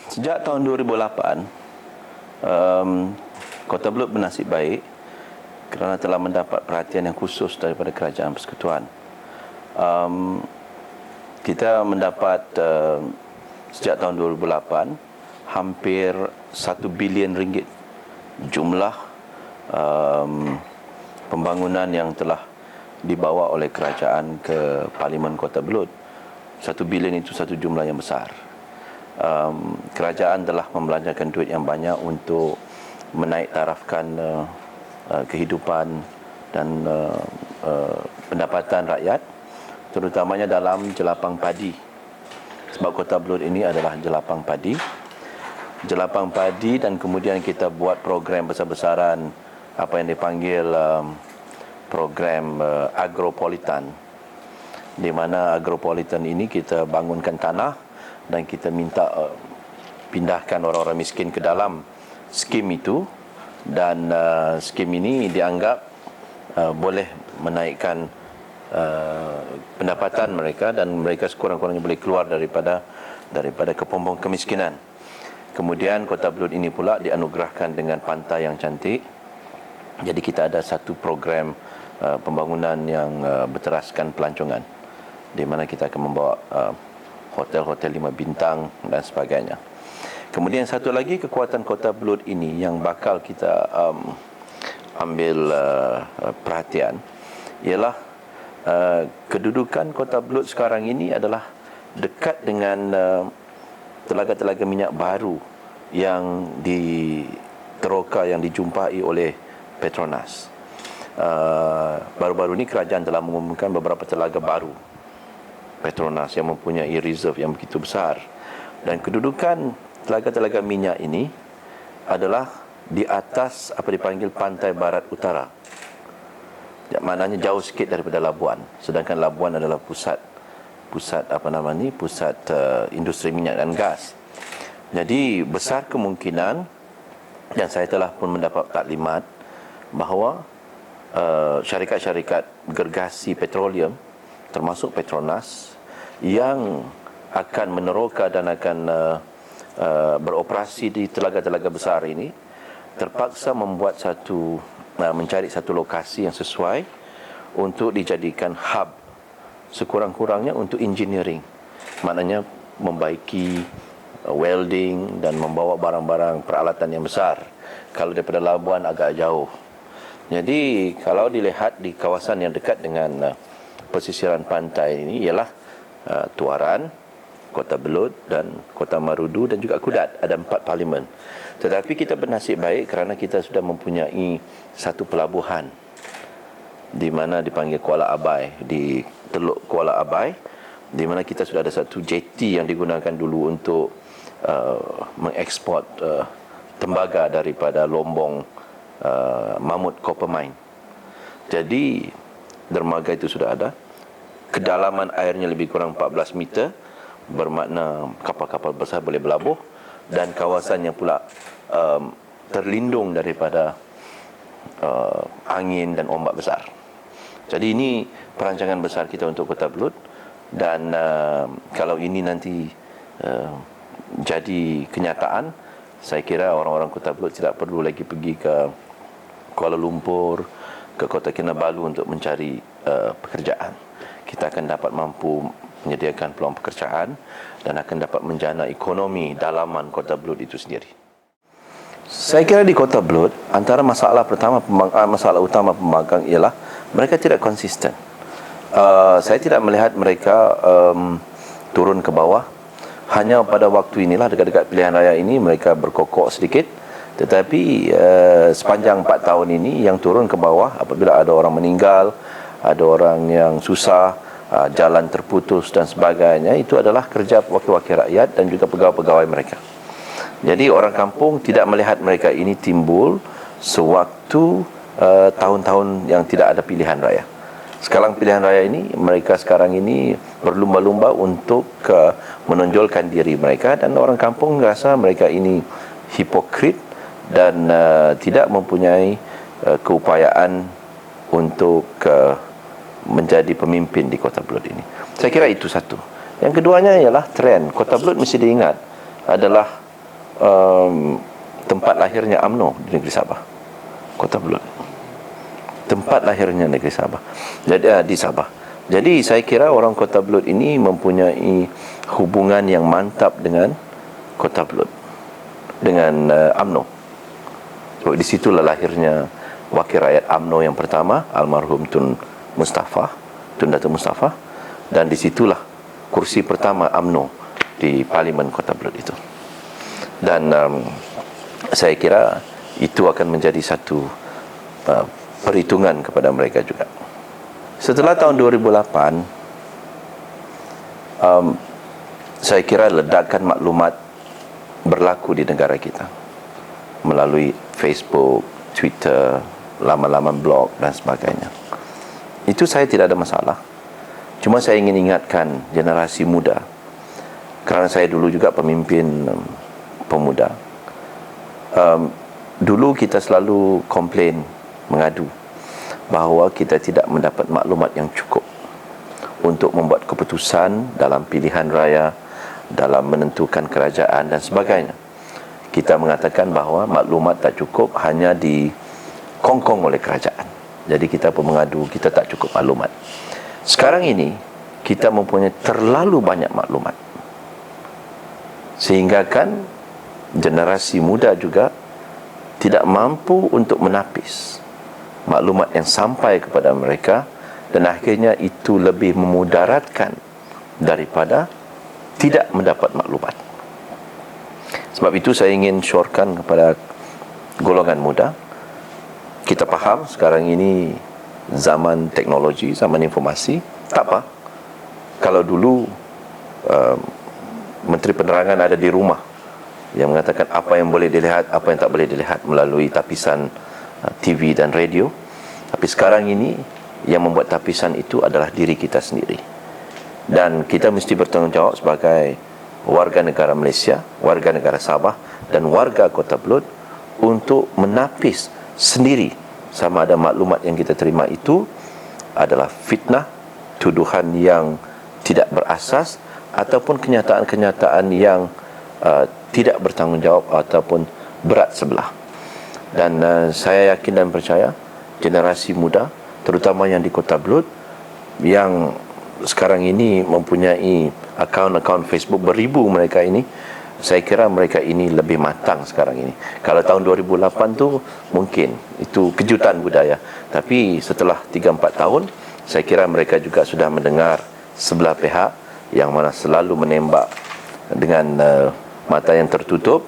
Sejak tahun 2008, Kota Belud bernasib baik kerana telah mendapat perhatian yang khusus daripada Kerajaan Persekutuan. Kita mendapat sejak tahun 2008 hampir 1 bilion ringgit jumlah pembangunan yang telah dibawa oleh kerajaan ke Parlimen Kota Belud. 1 bilion itu satu jumlah yang besar. Kerajaan telah membelanjakan duit yang banyak untuk menaik tarafkan kehidupan dan pendapatan rakyat, terutamanya dalam jelapang padi. Sebab Kota Belud ini adalah jelapang padi. Jelapang padi, dan kemudian kita buat program besar-besaran, apa yang dipanggil program agropolitan, di mana agropolitan ini kita bangunkan tanah dan kita minta pindahkan orang-orang miskin ke dalam skim itu, dan skim ini dianggap boleh menaikkan pendapatan mereka, dan mereka sekurang-kurangnya boleh keluar daripada kepompong kemiskinan. Kemudian Kota Belud ini pula dianugerahkan dengan pantai yang cantik. Jadi kita ada satu program pembangunan yang berteraskan pelancongan, di mana kita akan membawa hotel-hotel 5 bintang dan sebagainya. Kemudian satu lagi kekuatan Kota Belud ini yang bakal kita ambil perhatian ialah kedudukan Kota Belud sekarang ini adalah dekat dengan telaga-telaga minyak baru yang teroka yang dijumpai oleh Petronas. Baru-baru ini kerajaan telah mengumumkan beberapa telaga baru Petronas yang mempunyai reserve yang begitu besar, dan kedudukan telaga-telaga minyak ini adalah di atas apa dipanggil pantai barat utara. Maknanya jauh sikit daripada Labuan, sedangkan Labuan adalah pusat industri minyak dan gas. Jadi besar kemungkinan, dan saya telah pun mendapat taklimat bahawa syarikat-syarikat gergasi petroleum termasuk Petronas yang akan meneroka dan akan beroperasi di telaga-telaga besar ini terpaksa mencari satu lokasi yang sesuai untuk dijadikan hub, sekurang-kurangnya untuk engineering, maknanya membaiki welding dan membawa barang-barang peralatan yang besar. Kalau daripada Labuan agak jauh. Jadi kalau dilihat di kawasan yang dekat dengan pesisiran pantai ini ialah Tuaran, Kota Belud dan Kota Marudu dan juga Kudat. Ada 4 parlimen. Tetapi kita bernasib baik kerana kita sudah mempunyai satu pelabuhan di mana dipanggil Kuala Abai, di Teluk Kuala Abai, di mana kita sudah ada satu jetty yang digunakan dulu untuk mengeksport tembaga daripada Lombong Mamut Copper Mine. Jadi dermaga itu sudah ada. Kedalaman airnya lebih kurang 14 meter, bermakna kapal-kapal besar boleh berlabuh, dan kawasannya pula terlindung daripada angin dan ombak besar. Jadi ini perancangan besar kita untuk Kota Belud, dan kalau ini nanti jadi kenyataan, saya kira orang-orang Kota Belud tidak perlu lagi pergi ke Kuala Lumpur, ke Kota Kinabalu untuk mencari pekerjaan. Kita akan dapat mampu menyediakan peluang pekerjaan dan akan dapat menjana ekonomi dalaman Kota Belud itu sendiri. Saya kira di Kota Belud, antara masalah utama pembangkang ialah mereka tidak konsisten. Saya tidak melihat mereka turun ke bawah. Hanya pada waktu inilah, dekat-dekat pilihan raya ini, mereka berkokok sedikit. Tetapi sepanjang 4 tahun ini, yang turun ke bawah apabila ada orang meninggal, ada orang yang susah, jalan terputus dan sebagainya, itu adalah kerja wakil-wakil rakyat dan juga pegawai-pegawai mereka. Jadi orang kampung tidak melihat mereka ini timbul sewaktu tahun-tahun yang tidak ada pilihan raya. Sekarang pilihan raya ini, mereka sekarang ini berlumba-lumba untuk menonjolkan diri mereka, dan orang kampung rasa mereka ini hipokrit dan tidak mempunyai keupayaan untuk menjadi pemimpin di Kota Belud ini. Saya kira itu satu. Yang keduanya ialah trend. Kota Belud mesti diingat adalah tempat lahirnya UMNO di negeri Sabah, Kota Belud. Tempat lahirnya negeri Sabah. Jadi di Sabah. Jadi saya kira orang Kota Belud ini mempunyai hubungan yang mantap dengan Kota Belud, dengan UMNO. So, di situlah lahirnya wakil rakyat UMNO yang pertama, almarhum Tun Datuk Mustafa, dan di situlah kursi pertama UMNO di Parlimen Kota Belud itu. Dan saya kira itu akan menjadi satu perhitungan kepada mereka juga. Setelah tahun 2008, saya kira ledakan maklumat berlaku di negara kita melalui Facebook, Twitter, laman-laman blog dan sebagainya. Itu saya tidak ada masalah. Cuma saya ingin ingatkan generasi muda, kerana saya dulu juga pemimpin pemuda. Dulu kita selalu komplain, mengadu bahawa kita tidak mendapat maklumat yang cukup untuk membuat keputusan dalam pilihan raya, dalam menentukan kerajaan dan sebagainya. Kita mengatakan bahawa maklumat tak cukup, hanya dikongkong oleh kerajaan. Jadi kita pun mengadu kita tak cukup maklumat. Sekarang ini kita mempunyai terlalu banyak maklumat, sehingga kan generasi muda juga tidak mampu untuk menapis maklumat yang sampai kepada mereka, dan akhirnya itu lebih memudaratkan daripada tidak mendapat maklumat. Sebab itu saya ingin syorkan kepada golongan muda, kita faham sekarang ini zaman teknologi, zaman informasi. Tak apa kalau dulu Menteri Penerangan ada di rumah yang mengatakan apa yang boleh dilihat, apa yang tak boleh dilihat melalui tapisan TV dan radio. Tapi sekarang ini yang membuat tapisan itu adalah diri kita sendiri. Dan kita mesti bertanggungjawab sebagai warga negara Malaysia, warga negara Sabah dan warga Kota Belud untuk menapis sendiri sama ada maklumat yang kita terima itu adalah fitnah, tuduhan yang tidak berasas, ataupun kenyataan-kenyataan yang tidak bertanggungjawab ataupun berat sebelah. Dan saya yakin dan percaya generasi muda, terutama yang di Kota Belud, yang sekarang ini mempunyai akaun-akaun Facebook beribu mereka ini, saya kira mereka ini lebih matang sekarang ini. Kalau tahun 2008 tu mungkin itu kejutan budaya, tapi setelah 3-4 tahun saya kira mereka juga sudah mendengar sebelah pihak yang mana selalu menembak dengan mata yang tertutup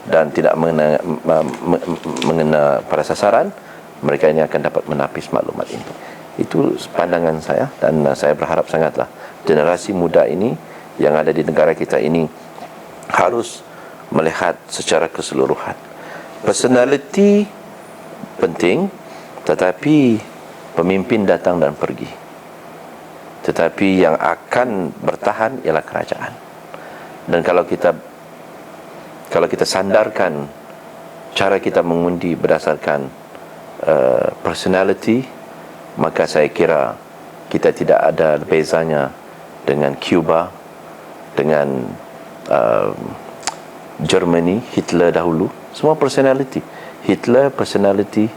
dan tidak mengena pada sasaran. Mereka ini akan dapat menapis maklumat ini. Itu pandangan saya, dan saya berharap sangatlah generasi muda ini yang ada di negara kita ini harus melihat secara keseluruhan. Personality penting, tetapi pemimpin datang dan pergi. Tetapi yang akan bertahan ialah kerajaan. Dan kalau kita sandarkan cara kita mengundi berdasarkan personality, maka saya kira kita tidak ada bezanya dengan Cuba, dengan Germany, Hitler dahulu. Semua personality. Hitler personality,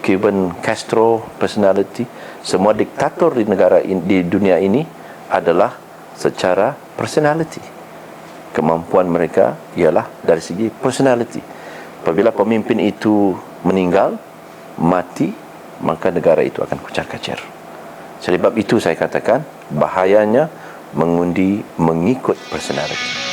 Cuban Castro personality. Semua diktator di negara di dunia ini adalah secara personality. Kemampuan mereka ialah dari segi personality. Apabila pemimpin itu meninggal, mati, maka negara itu akan kucar-kacir. Sebab itu saya katakan bahayanya mengundi mengikut personality.